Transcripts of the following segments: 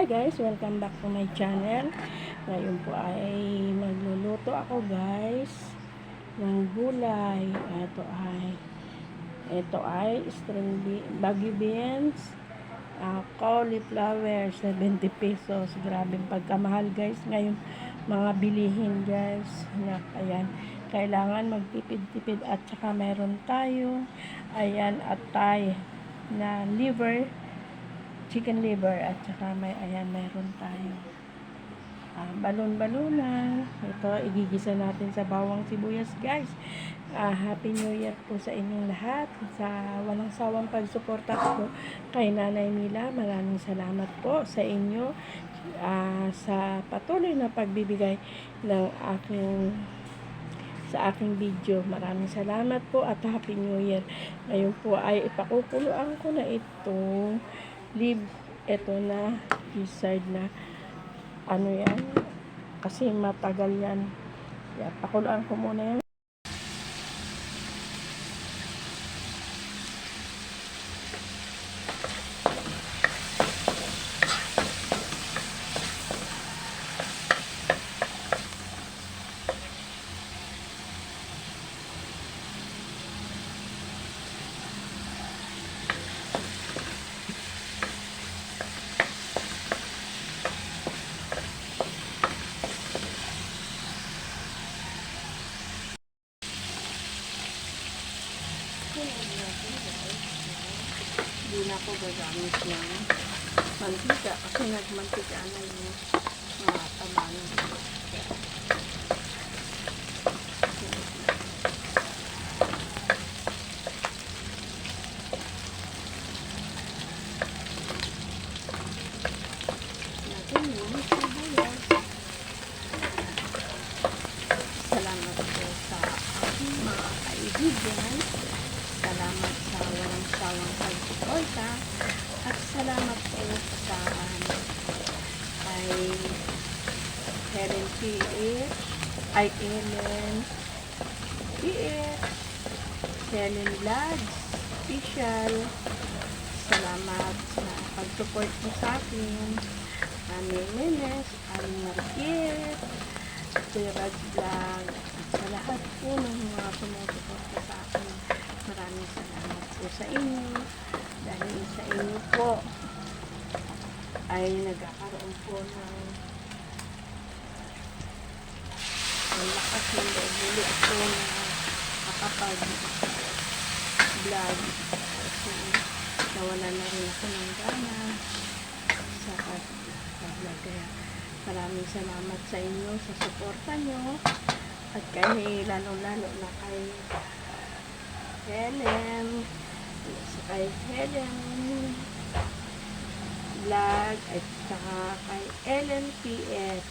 Hi guys, welcome back to my channel. Ngayon po ay magluluto ako guys ng gulay. Ito ay baggy beans, cauliflower, 70 pesos. Grabe pagkamahal guys ngayon mga bilihin guys. Ayan, kailangan magtipid-tipid at saka meron tayo ayan atay na liver, chicken liver, at saka meron tayo balon-balunan. Ito igigisa natin sa bawang sibuyas guys. Happy New Year po sa inyong lahat, sa walang sawang pagsuporta po kay Nanay Mila. Maraming salamat po sa inyo sa patuloy na pagbibigay ng sa aking video. Maraming salamat po at Happy New Year. Ngayon po ay ipakukuluan ko na itong ito na gizzard na yan kasi matagal yan. Pakuluan ko muna yan. Hindi na ako gagamit ng mantika kasi nagmantika na yung mga tabangan. Natin yung sibuyas. Salamat po sa aking mga kaibigan. Salamat sa walang sawang pagsuporta at salamat po sa kay Ellen PH, Ellen PH, Helen Vlogs Official. Salamat sa pag-support mo sa akin, Aning Menes, Aling Marquez, Kuya Raj Vlog, at sa lahat po ng mga sumusuporta sa akin. Maraming salamat po sa inyo. Dahil sa inyo po ay nagkakaroon po ng lakas ng loob. Muli ako na makapag-vlog kasi nawala na rin ako ng gana sa pag-vlog. Kaya maraming salamat sa inyo sa suporta nyo at lalo-lalo na kay Helen Vlog at saka kay Ellen PH.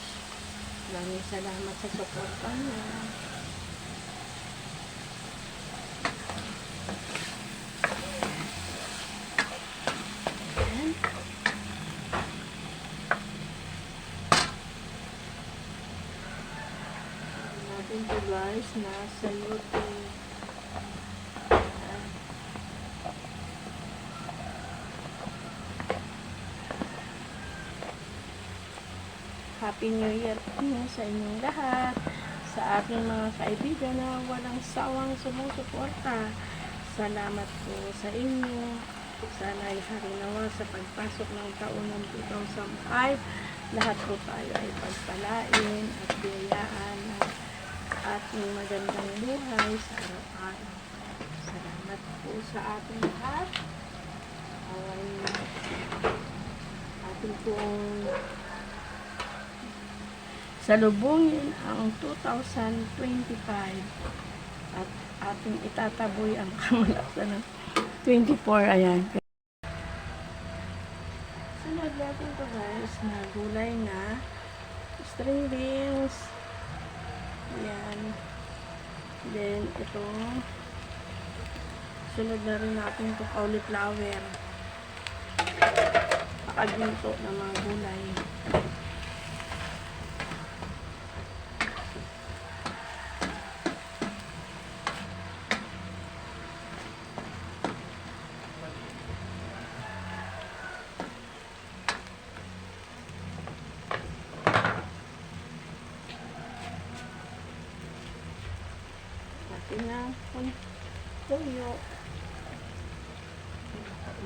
Maraming salamat sa suporta niya. Natin to guys, nasa YouTube. Happy New Year po sa inyong lahat, sa aking mga kaibigan na walang sawang sumusuporta. Salamat po sa inyo. Sana ay harinawa sa pagpasok ng taon ng 2005. Lahat po tayo ay pagpalain at biyayaan ng ating magandang buhay sa araw-araw. Salamat po sa ating lahat. Ating pong salubungin ang 2025 at ating itataboy ang kamalasan ng 24. Ayan. Sunod natin ito guys na gulay na string beans. Ayan. Then ito, sunod na rin natin ito cauliflower. Pakaginto ng mga gulay. toyo.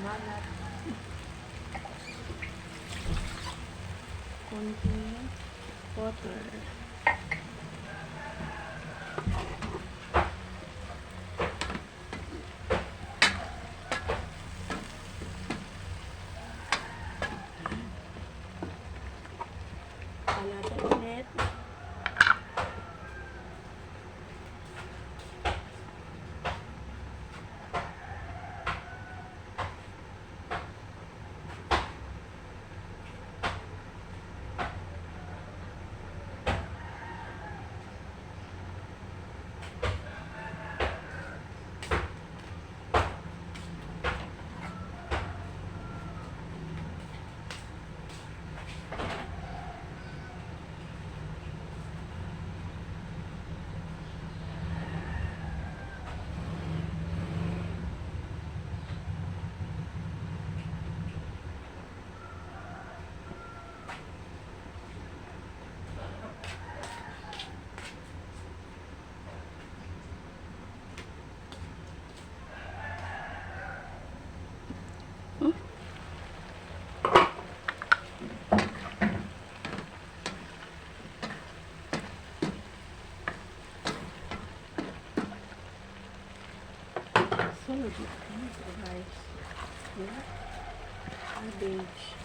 Malat. Konting water. Palata ulit. Sunod natin sa rice. Yeah. Cabbage.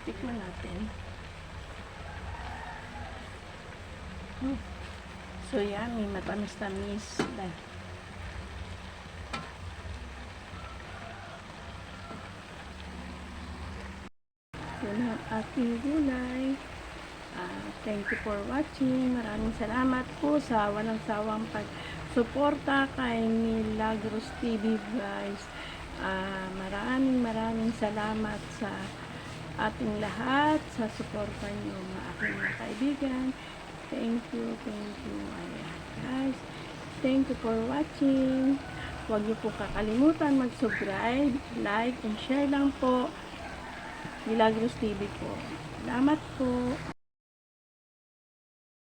Tikman natin. So yummy, matamis-tamis. Yun ang ating gulay. Thank you for watching. Maraming salamat po sa walang sawang pag-suporta kay Milagros TV guys. Maraming salamat sa ating lahat sa suporta niyo mga aking mga kaibigan. Thank you. Ayan, guys. Thank you for watching. Huwag niyo po kakalimutan mag-subscribe, like, and share lang po. Milagros TV po. Salamat po.